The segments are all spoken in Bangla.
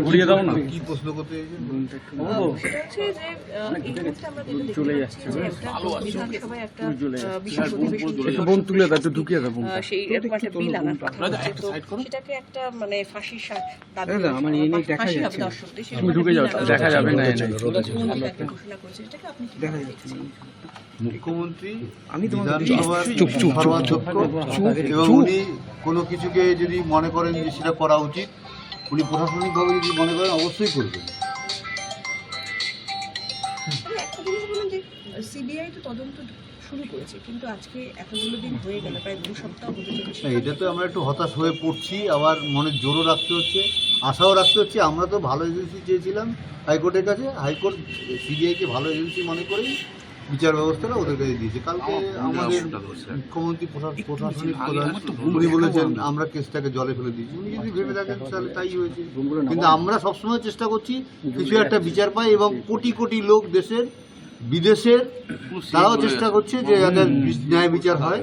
ঘুরিয়ে দাও না। কি প্রশ্ন করতে বোন তুলে দাও, একটু ঢুকিয়ে দাও। সেই এরকম একটা বিল আনার কথা হচ্ছে, তো সেটাকে একটা মানে ফাঁসির দাবি আমার এই নিয়ে দেখা ফাঁসি হবে যাচ্ছে। দর্শকদের, তুমি ঢুকে যাও, দেখা যাবে না। একটা ঘোষণা করেছে, সেটাকে আপনি কি দেখা ভাবেন? যাচ্ছে। মুখ্যমন্ত্রী আমি তোমাকে বিধানসভার সর্বাধ্যক্ষ এবং উনি কোনো কিছুকে যদি মনে করেন যে সেটা করা উচিত, উনি প্রশাসনিকভাবে যদি মনে করেন অবশ্যই করবেন। একটা জিনিস বলুন যে সিবিআই তো তদন্ত শুরু করেছে, কিন্তু আজকে এতগুলো দিন হয়ে গেল, প্রায় 2 সপ্তাহ হতে চলেছে। এটা তো আমরা একটু হতাশ হয়ে পড়ছি, আবার মনে জোরও রাখতে হচ্ছে, আশাও রাখতে হচ্ছে। আমরা তো ভালো এজেন্সি চেয়েছিলাম হাইকোর্টের কাছে, হাইকোর্ট সিবিআইকে ভালো এজেন্সি মনে করেই বিচার ব্যবস্থাটা ওদের কাছে দিয়েছে। কালকে আমাদের মুখ্যমন্ত্রী প্রশাসনিক প্রধান উনি বলেছেন আমরা কেসটাকে জলে ফেলে দিয়েছি। উনি যদি ভেবে থাকেন তাহলে তাই হয়েছে, কিন্তু আমরা সবসময় চেষ্টা করছি কিছু একটা বিচার পাই, এবং কোটি কোটি লোক দেশের বিদেশের তারাও চেষ্টা করছে যে যাদের ন্যায় বিচার হয়।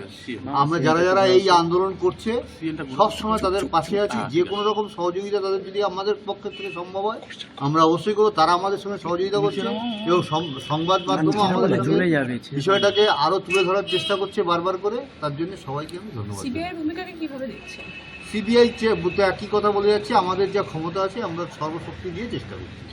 আমরা যারা যারা এই আন্দোলন করছে সব সময় তাদের পাশে আছি, যে কোনো রকম সহযোগিতা তাদের যদি আমাদের পক্ষ থেকে সম্ভব হয় আমরা অবশ্যই করবো। তারা আমাদের সঙ্গে সহযোগিতা করছে এবং সংবাদ মাধ্যমে আমাদের বিষয়টাকে আরো তুলে ধরার চেষ্টা করছে বারবার করে। তার জন্য সবাইকে আমি ধন্যবাদ। সিবিআই এর ভূমিকাকে কিভাবে দেখছেন? সিবিআই একই কথা বলে যাচ্ছে, আমাদের যা ক্ষমতা আছে আমরা সর্বশক্তি দিয়ে চেষ্টা করছি।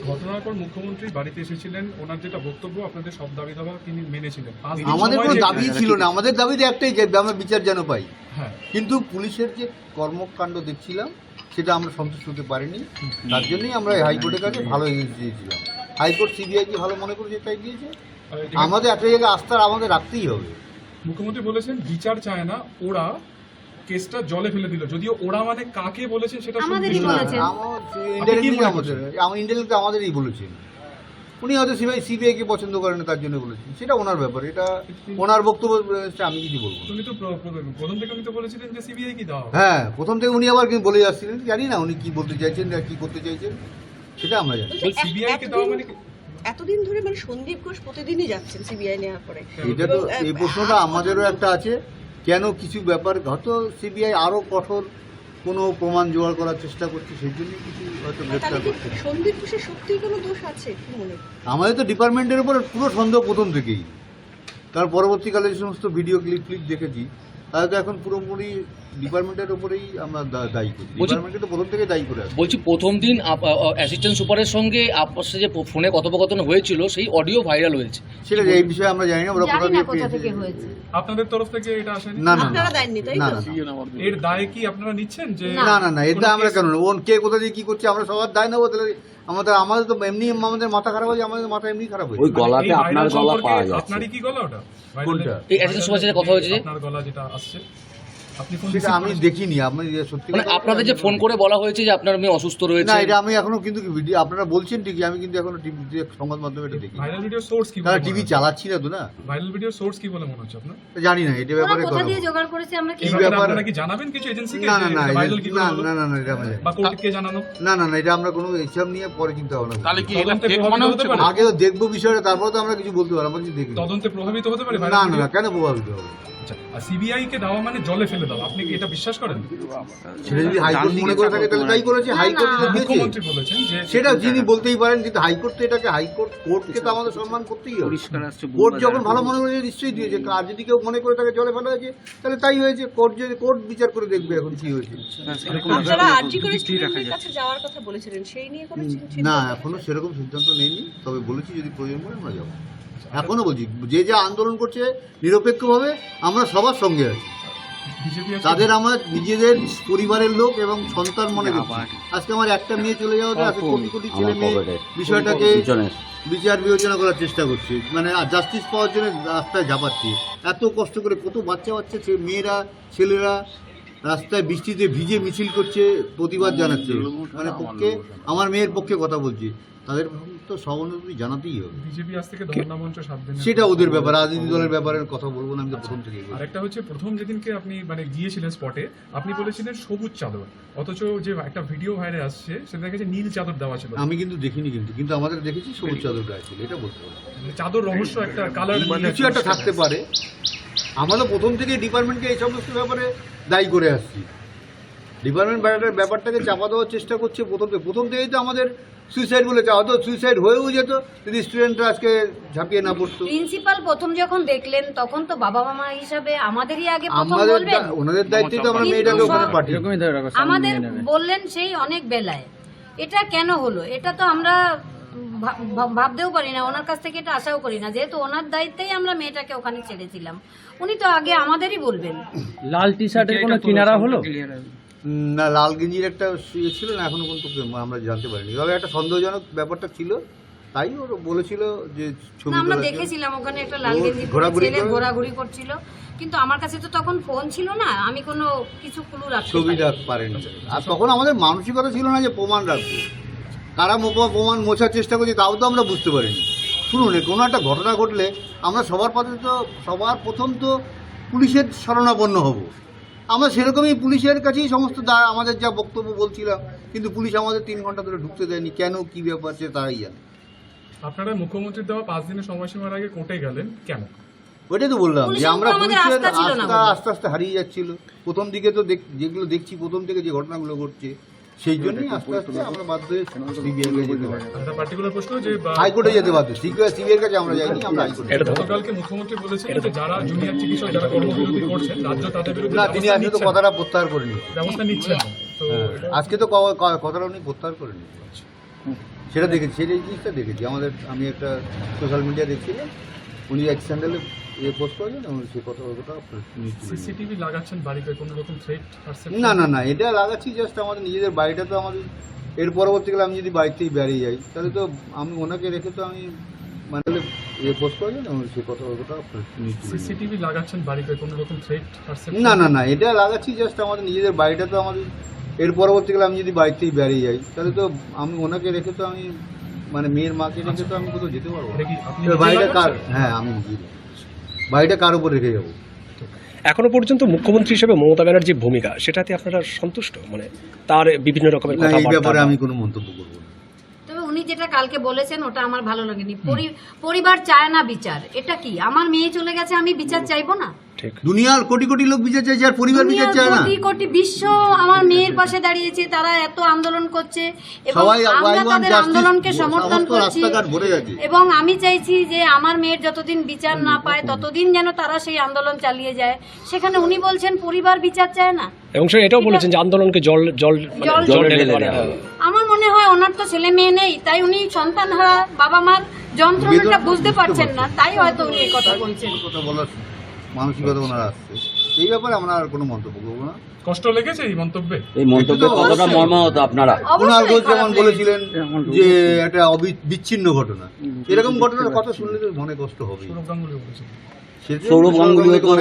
ঘটনার পর মুখ্যমন্ত্রী বাড়িতে এসেছিলেন, ওনার যেটা বক্তব্য আপনাদের সব দাবি দাবা তিনি মেনেছিলেন। আমাদের কোনো দাবি ছিল না, আমাদের দাবি তো একটাই যে আমরা বিচার যেন পাই। হ্যাঁ, কিন্তু পুলিশের যে কর্মকাণ্ড দেখছিলাম সেটা আমরা সন্তুষ্ট হতে পারিনি, তার জন্যই আমরা হাইকোর্টের কাছে ভালো এগিয়ে দিয়েছিলাম। হাইকোর্ট সিবিআইকে ভালো মনে করে যেটাই দিয়েছে, আমাদের একটা জায়গায় আস্থা আমাদের রাখতেই হবে। মুখ্যমন্ত্রী বলেছেন বিচার চায় না, ওরা কেসটা জলে ফেলে দিল। যদিও ওরা মানে কাকে বলেছেন সেটা আমাদেরই বলেছেন। উনি হয়তো সিবিআই কে পছন্দ করেন তার জন্য বলেছেন, সেটা ওনার ব্যাপার, এটা ওনার বক্তব্য, আমি কিছু বলবো। তুমি তো প্রথম থেকে উনি তো বলেছিলেন যে সিবিআই কি দাও। হ্যাঁ, প্রথম থেকে উনি আবার কিন্তু বলে যাচ্ছিলেন, জানি না উনি কি বলতে চাইছেন না কি করতে চাইছেন, সেটা আমরা জানি। সিবিআই কে দাও মানে এতদিন ধরে মানে সন্দীপ ঘোষ প্রতিদিনই যাচ্ছেন সিবিআই নেওয়ার পরে। এটা তো এই প্রশ্নটা আমাদেরও একটা আছে, কেন কিছু ব্যাপার হয়তো সিবিআই আরো কঠোর কোনো প্রমাণ জোগাড় করার চেষ্টা করছে, সেই জন্য কিছু হয়তো গ্রেফতার করছে। সন্দীপ ঘোষের সত্যিই কোনো দোষ আছে কি মনে? আমাদের তো ডিপার্টমেন্টের উপর পুরো সন্দেহ প্রথম থেকেই, তার পরবর্তীকালে যে সমস্ত ভিডিও ক্লিপ দেখেছি তাহলে তো এখন পুরোপুরি ডিপার্টমেন্টের উপরেই আমরা দায়ী করি। ডিপার্টমেন্টে তো প্রথম থেকে দায়ী করে আসছি। বলছি প্রথম দিন অ্যাসিস্ট্যান্ট সুপারের সঙ্গে আপনার যে ফোনে কথোপকথন হয়েছিল সেই অডিও ভাইরাল হয়েছে, সেটা এই বিষয়ে আমরা জানি না, ওরা কোথা থেকে হয়েছে। আপনাদের তরফ থেকে এটা আসেনি? না না আপনারা দেননি তাই না তো? এর দায় কি আপনারা নিচ্ছেন? যে না না এটা আমরা কেন নেবো? কে কোথা দিয়ে কি করছে আমরা সবার দায় নেবো? তাহলে আমাদের তো এমনি আমাদের মাথা খারাপ হয়েছে, আমাদের মাথা এমনি খারাপ হয়েছে। ওই গলাতে আপনার গলা পাওয়া যাচ্ছে। আপনারই কি গলা ওটা? কোনটা? এই অ্যাসিস্ট্যান্ট সুপারের সাথে কথা হয়েছে, আপনার গলা যেটা আসছে আপনি ফোন সেটা আমি দেখিনি। আপনি সত্যি মানে আপনাদের যে ফোন করে বলা হয়েছে যে আপনার মেয়ে অসুস্থ রয়েছে। না, এটা আমি এখনো কিন্তু ভিডিও আপনারা বলছেন ঠিকই, আমি কিন্তু এখনো টিভি সংবাদ মাধ্যমে এটা দেখি। ভাইরাল ভিডিও সোর্স কি? তারা টিভি চালাচ্ছি না তো, না ভাইরাল ভিডিও সোর্স কি বলে মনে হচ্ছে আপনার? জানি না এটা ব্যাপারে কোথা দিয়ে জোগাড় করেছে আমরা কি আপনারা কি জানাবেন কিছু এজেন্সিকে? না না না ভাইরাল কি না না না এটা আমরা বা কোর্টকে জানানো? না না না এটা আমরা কোনো হিসাব নিয়ে পরে চিন্তা ভাবনা করি। তাহলে কি এটা ফেক মনে হতে পারে? আগে তো দেখবো বিষয়টা, তারপরে তো আমরা কিছু বলতে পারবো। আমরা কিছু দেখি তদন্তে প্রভাবিত হতে পারে? না না না কেন প্রভাবিত হবে? আর সিবিআই কে দেওয়া মানে জলে ফেলে দাও, আপনি কি এটা বিশ্বাস করেন? সেটা যদি হাইকোর্ট মনে করে থাকে তাহলে তাই করেছে। হাইকোর্ট দিয়েছে, মুখ্যমন্ত্রী বলেছেন যে সেটা যিনি বলতেই পারেন, কিন্তু হাইকোর্ট তো এটাকে কোর্টকে তো আমাদের সম্মান করতেই হবে। কোর্ট যখন ভালো মনে করেছে নিশ্চয়ই দিয়েছে। আর যদি কেউ মনে করে তাকে জলে ফেলা হয়েছে তাহলে তাই হয়েছে। কোর্ট বিচার করে দেখবে এখন কি হয়েছে। আপনারা আরজি করে স্টুডেন্টদের কাছে যাওয়ার কথা বলেছিলেন, সেই নিয়ে কোনো চিন্তা? না, এখনো সেরকম সিদ্ধান্ত নেইনি, তবে বলেছি যদি প্রয়োজন পড়ে আমরা যাবো। এখনো বলছি যে যা আন্দোলন করছে নিরপেক্ষভাবে আমরা সবার সঙ্গে আছি। তাদের আমার নিজেদের পরিবারের লোক এবং সন্তান মনে করছি। আজকে আমার একটা মেয়ে চলে যাওয়াতে আজকে কোটি কোটি ছেলে মেয়ে বিষয়টাকে বিচার বিবেচনা করার চেষ্টা করছে, মানে জাস্টিস পাওয়ার জন্য রাস্তায় ঝাঁপাচ্ছে। এত কষ্ট করে কত বাচ্চা মেয়েরা ছেলেরা রাস্তায় বৃষ্টিতে ভিজে মিছিল করছে, প্রতিবাদ জানাচ্ছে। মানে পক্ষে আমার মেয়ের পক্ষে কথা বলছি, তাদের তো সহানুভূতি জানাতেই হবে। বিজেপি আজ থেকে ধর্ণা মঞ্চ 7 দিন, সেটা ওদের ব্যাপার, রাজনীতি দলের ব্যাপারে কথা বলবো না আমি তো প্রথম থেকেই। আর একটা হচ্ছে প্রথম যেদিনকে আপনি মানে গিয়েছিলেন স্পটে, আপনি বলেছিলেন সবুজ চাদর, অথচ যে একটা ভিডিও ভাইরাল আসছে সেটা দেখেছে নীল চাদর দেওয়া ছিল। আমি কিন্তু দেখিনি, কিন্তু আমাদের দেখেছি সবুজ চাদর গায়ে ছিল, এটা বলতে পারবো। চাদর রহস্য একটা কালার কিছু একটা থাকতে পারে। আমরা তো প্রথম থেকে ডিপার্টমেন্টকে এই সমস্ত ব্যাপারে দায়ী করে আসছি। ডিপার্টমেন্ট ব্যাপারটাকে চাপা দেওয়ার চেষ্টা করছে প্রথম থেকেই তো আমাদের সুইসাইড বলেছে, হয়তো সুইসাইড হয়েও যেত যদি স্টুডেন্টরা আজকে ঝাঁপিয়ে না পড়তো। প্রিন্সিপাল প্রথম যখন দেখলেন তখন তো বাবা মামা হিসাবে আমাদেরই আগে প্রথম আমাদের বলবেন, ওনাদের দায়িত্বে তো আমরা মেয়েটাকে ওখানে পাঠিয়ে এরকমই ধরে রাখো, সামনে আমাদের নিয়ে নেবে। বললেন সেই অনেক বেলায়। এটা কেন হলো এটা তো আমরা ভাবতেও পারি না, ওনার কাছ থেকে এটা আশাও করি না, যেহেতু ওনার দায়িত্বেই আমরা মেয়েটাকে ওখানে ছেড়েছিলাম। উনি তো আগে আমাদেরই বলবেন। লাল টি শার্টের কোনো কিনারা হলো? না, লাল গেঞ্জির একটা ইয়ে ছিল না, এখনো পর্যন্ত আমরা জানতে পারিনি। তবে একটা সন্দেহজনক ব্যাপারটা ছিল, তাই ওর বলেছিল যে ছবি না, আমরা তোলার জন্য। দেখেছিলাম ওখানে একটা লাল ও গেঞ্জি পরে ঘোরাঘুরি ছেলে করে- ঘোরাঘুরি করছিল, কিন্তু আমার কাছে তো তখন ফোন ছিল না, আমি কোনো কিছু ক্লু রাখতে ছবি পারিনি। রাখতে পারেনি। আর তখন আমাদের মানসিকতা ছিল না যে প্রমাণ রাখবো, কারা প্রমাণ মোছার চেষ্টা করছে তাও তো আমরা বুঝতে পারিনি। শুনুন, কোনো একটা ঘটনা ঘটলে আমরা সবার প্রথম তো পুলিশের শরণাপন্ন হব। আমরা সেরকমই পুলিশের কাছেই সমস্ত আমাদের যা বক্তব্য বলছিলাম, কিন্তু পুলিশ আমাদের 3 ঘন্টা ধরে ঢুকতে দেয়নি। কেন, কি ব্যাপার সে তারাই জানে। আপনারা মুখ্যমন্ত্রীর দেওয়া 5 দিনের সময়সীমার আগে কোর্টে গেলেন কেন? ওইটাই তো বললাম যে পুলিশের আমরা উপর আমাদের পুলিশের আস্থা ছিল না আস্থা বলে। আস্তে আস্তে হারিয়ে যাচ্ছিল। প্রথম দিকে তো যেগুলো দেখছি, প্রথম থেকে যে ঘটনাগুলো ঘটছে, সেই জন্যই আস্তে আস্তে আমরা বাধ্য হয়ে সিবিআই কাছে যেতে পারি, একটা পার্টিকুলার প্রশ্ন যে হাইকোর্টে যেতে বাধ্য। সিবিআই কাছে আমরা যাইনি, আমরা হাইকোর্টে। গতকালকে মুখ্যমন্ত্রী বলেছেন যে যারা জুনিয়র চিকিৎসক যারা কর্মবিরতি করছেন রাজ্য তাদের বিরুদ্ধে না, তিনি আজকে তো কথাটা প্রত্যাহার করেনি। ব্যবস্থা নিচ্ছেন না। তো এটা- আজকে তো কথাটা উনি প্রত্যাহার করেনি। সেটা দেখেছি, সেই জিনিসটা দেখেছি। আমি একটা সোশ্যাল মিডিয়া দেখছিলাম, উনি এক স্যান্ডেলে পোস্ট করেছেন এবং সেই কথা সিসিটিভি লাগাচ্ছেন বাড়িতে, কোনো রকম থ্রেট না, এটা লাগাচ্ছি জাস্ট আমাদের নিজেদের বাড়িটা তো আমাদের। এর পরবর্তীকালে আমি যদি বাড়ি থেকে বেরিয়ে যাই, তাহলে তো আমি ওনাকে রেখে তো আমি মানে পোস্ট করেছেন এবং সেই কথা সিসিটিভি লাগাচ্ছেন বাড়িতে, কোনো রকম থ্রেট না, এটা লাগাচ্ছি জাস্ট আমাদের নিজেদের বাড়িটা তো আমাদের। এর পরবর্তীকালে আমি যদি বাড়ি থেকে বেরিয়ে যাই, তাহলে তো আমি ওনাকে রেখে তো আমি মানে মেয়ের মাকে রেখে তো আমি কোথাও যেতে পারবো না। এবার বাড়িটা কার? হ্যাঁ, আমি নিজেই বাড়িটা কার উপর রেখে যাবো? এখনো পর্যন্ত মুখ্যমন্ত্রী হিসেবে মমতা ব্যানার্জির ভূমিকা, সেটাতে আপনারা সন্তুষ্ট? মানে তার বিভিন্ন রকমের না, এই কথাবার্তা ব্যাপারে আমি কোনো মন্তব্য করবো না। তবে উনি যেটা কালকে বলেছেন ওটা আমার ভালো লাগেনি। পরিবার চায় না বিচার, এটা কি? আমার মেয়ে চলে গেছে, আমি বিচার চাইবো না? ঠিক। দুনিয়ার কোটি কোটি লোক বিচার চাইছে, আর পরিবার বিচার দুনিয়ার চায় না। কোটি কোটি বিশ্ব আমার মেয়ের পাশে দাঁড়িয়েছে, তারা এত আন্দোলন করছে এবং সবাই আমরা I want তাদের justice, আন্দোলনকে সমর্থন সমস্ত করছি। রাস্তাঘাট ভরে গেছে। এবং আমি চাইছি যে আমার মেয়ের যতদিন বিচার না পায় ততদিন যেন তারা সেই আন্দোলন চালিয়ে যায়। সেখানে উনি বলছেন পরিবার বিচার চায় না। এবং সে এটাও বলেছেন যে আন্দোলনকে জল জলে ঢেলে ঢেলে দেওয়া। দেওয়া। আমার মনে হয় ওনার তো ছেলে মেয়ে নেই, তাই উনি সন্তান হারা বাবা মার যন্ত্রণাটা বেদনা বুঝতে পারছেন না, তাই হয়তো উনি এই কথা বলছেন। কথা বলার মানসিকতা ওনার আসছে। এই ব্যাপারে আমরা আর কোনো মন্তব্য করবো না। কষ্ট লেগেছে এই মন্তব্যে? এই মন্তব্যে কতটা মর্মাহত আপনারা? ওনার অবশ্যই খারাপ যেমন লেগেছে। বলেছিলেন যে একটা বিচ্ছিন্ন ঘটনা, এরকম ঘটনার কথা শুনলে তো মনে কষ্ট হবে। সৌরভ গাঙ্গুলি বলেছেন। সৌরভ গাঙ্গুলিও তো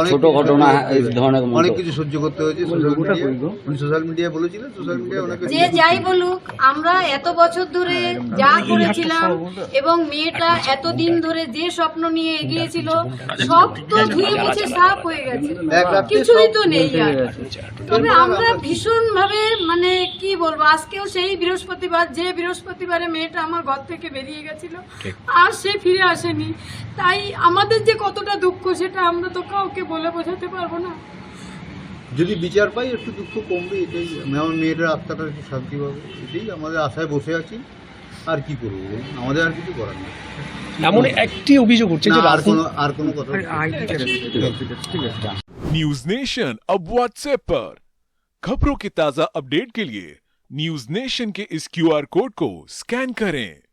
ছোট ঘটনা এই ধরনের অনেক কিছু সহ্য করতে হয়েছে সোশ্যাল মিডিয়ায় বলেছিলেন। সোশ্যাল মিডিয়ায় অনেক যে যাই বলুক, আমরা এত বছর ধরে যা করেছিলাম এবং মেয়েটা এতদিন ধরে যে স্বপ্ন নিয়ে এগিয়েছিল সব তো ধুয়ে মুছে সাফ হয়ে গেছে, এক রাত্রে কিছুই তো সব নেই আর। তবে আমরা ভীষণ ভাবে মানে কি বলবো, আজকেও সেই বৃহস্পতিবার, যে বৃহস্পতিবারে মেয়েটা আমার ঘর থেকে বেরিয়ে গেছিল আর সে ফিরে আসেনি, তাই আমাদের যে কতটা দুঃখ সেটা আমরা তো কাউকে বলে বোঝাতে পারবো না। যদি বিচার পাই একটু দুঃখ কমবে, এটাই। আমার মেয়েটার আত্মাটা একটু শান্তি পাবে, এটাই আমাদের আশায় বসে আছি। আর কি করবো বলুন? আমাদের আর কিছু করার নেই। এমন একটি অভিযোগ উঠছে যে না, রাজনীতি আর কোনো কথা ঠিক আছে। न्यूज नेशन अब व्हाट्सएप पर खबरों के ताजा अपडेट के लिए न्यूज नेशन के इस क्यूआर कोड को स्कैन करें।